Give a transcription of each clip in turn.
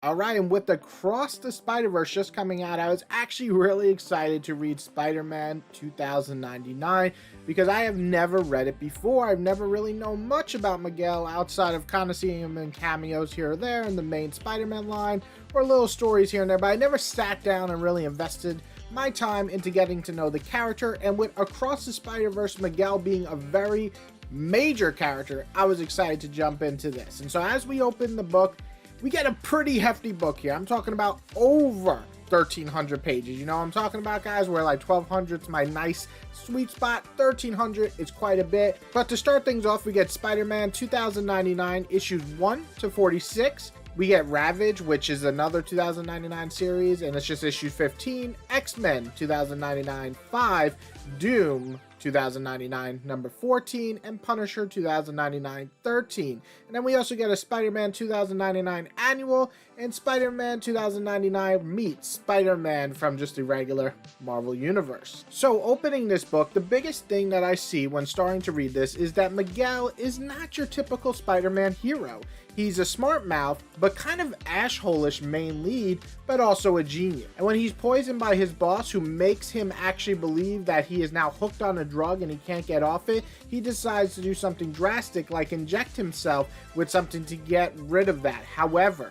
All right, and with Across the Spider-Verse just coming out, I was actually really excited to read Spider-Man 2099 because I have never read it before. I've never really known much about Miguel outside of kind of seeing him in cameos here or there in the main Spider-Man line or little stories here and there, but I never sat down and really invested my time into getting to know the character. And with Across the Spider-Verse, Miguel being a very major character, I was excited to jump into this. And so as we open the book, we get a pretty hefty book here. I'm talking about over 1,300 pages. You know what I'm talking about, guys? Where like 1,200 is my nice sweet spot. 1,300 is quite a bit. But to start things off, we get Spider-Man 2099 issues 1 to 46. We get Ravage, which is another 2099 series, and it's just issue 15. X-Men 2099 5. Doom 2099 number 14, and Punisher 2099 13. And then we also get a Spider-Man 2099 annual and Spider-Man 2099 meets Spider-Man from just the regular Marvel Universe. So opening this book, the biggest thing that I see when starting to read this is that Miguel is not your typical Spider-Man hero. He's a smart mouth, but kind of asshole-ish main lead, but also a genius. And when he's poisoned by his boss, who makes him actually believe that he is now hooked on a drug and he can't get off it, he decides to do something drastic like inject himself with something to get rid of that. However,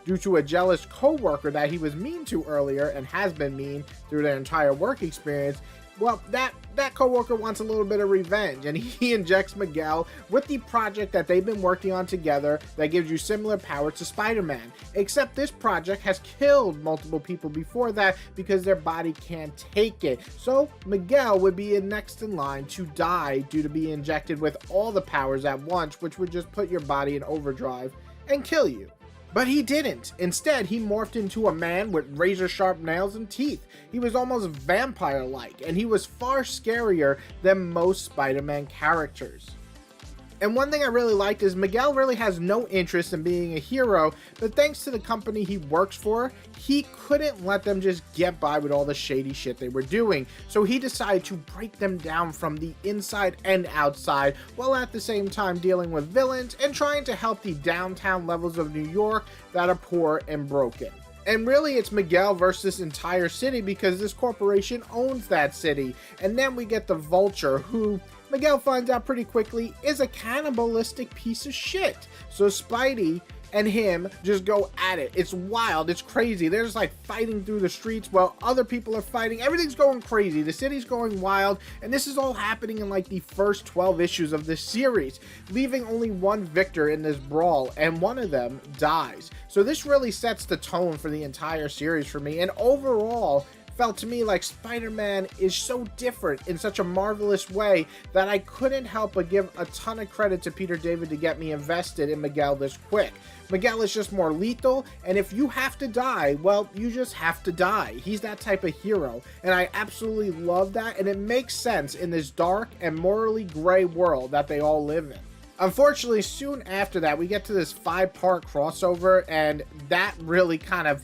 due to a jealous co-worker that he was mean to earlier and has been mean through their entire work experience, well, that co-worker wants a little bit of revenge, and he injects Miguel with the project that they've been working on together that gives you similar powers to Spider-Man. Except this project has killed multiple people before that because their body can't take it. So Miguel would be next in line to die due to being injected with all the powers at once, which would just put your body in overdrive and kill you. But he didn't. Instead, he morphed into a man with razor-sharp nails and teeth. He was almost vampire-like, and he was far scarier than most Spider-Man characters. And one thing I really liked is Miguel really has no interest in being a hero, but thanks to the company he works for, he couldn't let them just get by with all the shady shit they were doing. So he decided to break them down from the inside and outside, while at the same time dealing with villains and trying to help the downtown levels of New York that are poor and broken. And really, it's Miguel versus this entire city because this corporation owns that city. And then we get the Vulture, who Miguel finds out pretty quickly is a cannibalistic piece of shit. So Spidey and him just go at it. It's wild. It's crazy. They're just like fighting through the streets while other people are fighting. Everything's going crazy. The city's going wild. And this is all happening in like the first 12 issues of this series, leaving only one victor in this brawl, and one of them dies. So this really sets the tone for the entire series for me. And overall, felt to me like Spider-Man is so different in such a marvelous way that I couldn't help but give a ton of credit to Peter David to get me invested in Miguel this quick. Miguel is just more lethal, and if you have to die, well, you just have to die. He's that type of hero, and I absolutely love that, and it makes sense in this dark and morally gray world that they all live in. Unfortunately, soon after that, we get to this 5-part crossover, and that really kind of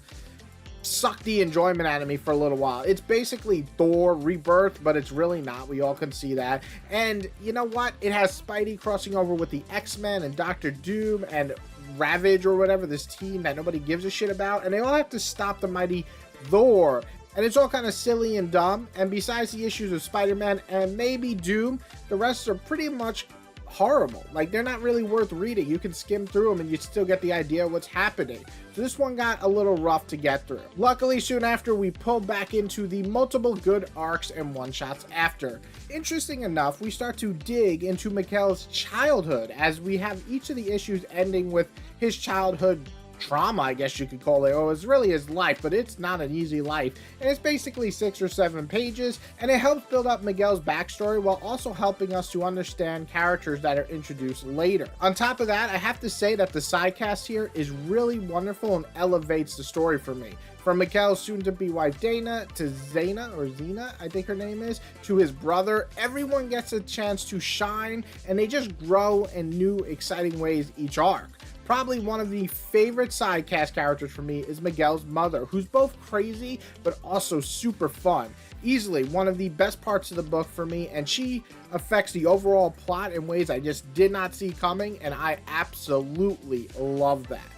sucked the enjoyment out of me for a little while. It's basically Thor Rebirth, but it's really not. We all can see that. And you know what? It has Spidey crossing over with the X-Men and Doctor Doom and Ravage or whatever, this team that nobody gives a shit about, and they all have to stop the mighty Thor. And it's all kind of silly and dumb. And besides the issues of Spider-Man and maybe Doom, the rest are pretty much horrible. Like, they're not really worth reading. You can skim through them and you still get the idea of what's happening. So this one got a little rough to get through. Luckily, soon after, we pulled back into the multiple good arcs and one-shots after. Interesting enough, we start to dig into Miguel's childhood, as we have each of the issues ending with his childhood trauma, I guess you could call it. Or it's really his life, but it's not an easy life. And it's basically 6 or 7 pages, and it helps build up Miguel's backstory while also helping us to understand characters that are introduced later. On top of that, I have to say that the sidecast here is really wonderful and elevates the story for me. From Miguel's soon-to-be wife Dana to Xena, I think her name is, to his brother, everyone gets a chance to shine, and they just grow in new, exciting ways each arc. Probably one of the favorite sidecast characters for me is Miguel's mother, who's both crazy but also super fun. Easily one of the best parts of the book for me, and she affects the overall plot in ways I just did not see coming, and I absolutely love that.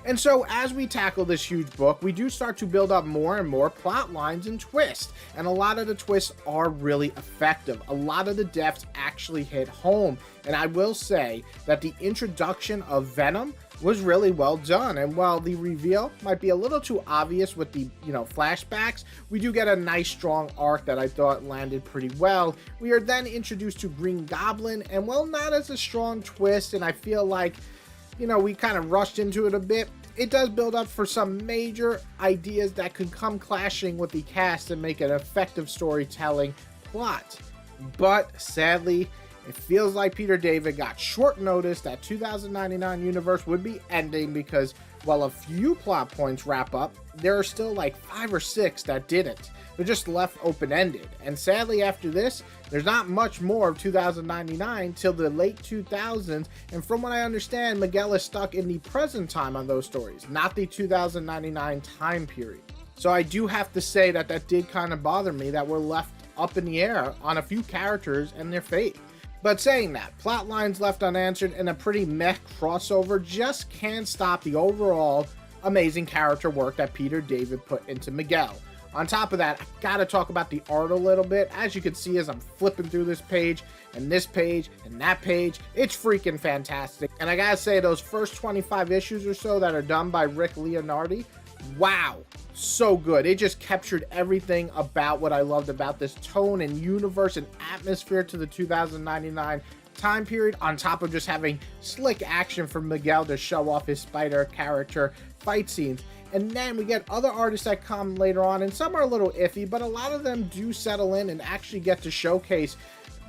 And so as we tackle this huge book, we do start to build up more and more plot lines and twists. And a lot of the twists are really effective. A lot of the deaths actually hit home. And I will say that the introduction of Venom was really well done. And while the reveal might be a little too obvious with the, flashbacks, we do get a nice strong arc that I thought landed pretty well. We are then introduced to Green Goblin, and while not as a strong twist, and I feel like we kind of rushed into it a bit, it does build up for some major ideas that could come clashing with the cast and make an effective storytelling plot. But sadly, it feels like Peter David got short notice that 2099 universe would be ending, because while a few plot points wrap up, there are still like 5 or 6 that didn't. They're just left open-ended. And sadly, after this, there's not much more of 2099 till the late 2000s. And from what I understand, Miguel is stuck in the present time on those stories, not the 2099 time period. So I do have to say that did kind of bother me, that we're left up in the air on a few characters and their fate. But saying that, plot lines left unanswered and a pretty meh crossover just can't stop the overall amazing character work that Peter David put into Miguel. On top of that, I gotta talk about the art a little bit. As you can see as I'm flipping through this page and that page, it's freaking fantastic. And I gotta say, those first 25 issues or so that are done by Rick Leonardi, wow, so good. It just captured everything about what I loved about this tone and universe and atmosphere to the 2099 time period, on top of just having slick action from Miguel to show off his Spider character fight scenes. And then we get other artists that come later on, and some are a little iffy, but a lot of them do settle in and actually get to showcase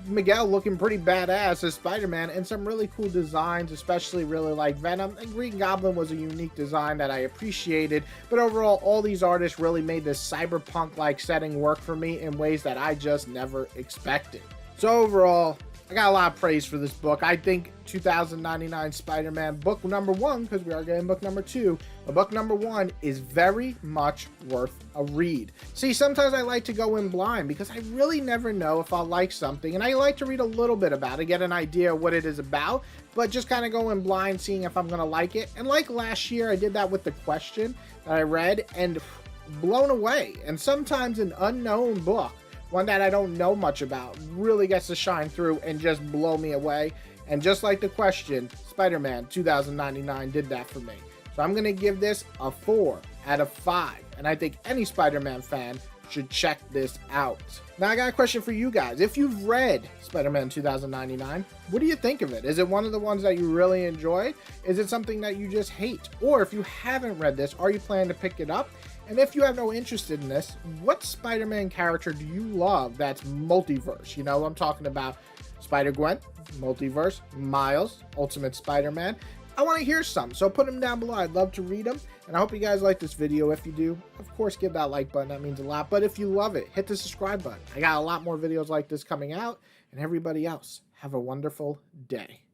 Miguel looking pretty badass as Spider-Man, and some really cool designs, especially really like Venom. And Green Goblin was a unique design that I appreciated, but overall all these artists really made this cyberpunk-like setting work for me in ways that I just never expected. So overall, I got a lot of praise for this book. I think 2099 Spider-Man book number 1, because we are getting book number 2, but book number 1 is very much worth a read. See, sometimes I like to go in blind because I really never know if I'll like something, and I like to read a little bit about it, get an idea of what it is about, but just kind of go in blind seeing if I'm going to like it. And like last year, I did that with The Question that I read, and blown away. And sometimes an unknown book, one that I don't know much about, really gets to shine through and just blow me away. And just like The Question, Spider-Man 2099 did that for me. So I'm going to give this a 4 out of 5. And I think any Spider-Man fan should check this out. Now I got a question for you guys. If you've read Spider-Man 2099, what do you think of it? Is it one of the ones that you really enjoyed? Is it something that you just hate? Or if you haven't read this, are you planning to pick it up? And if you have no interest in this, what Spider-Man character do you love that's multiverse? I'm talking about Spider-Gwen, multiverse, Miles, Ultimate Spider-Man. I want to hear some, so put them down below. I'd love to read them, and I hope you guys like this video. If you do, of course, give that like button. That means a lot. But if you love it, hit the subscribe button. I got a lot more videos like this coming out, and everybody else, have a wonderful day.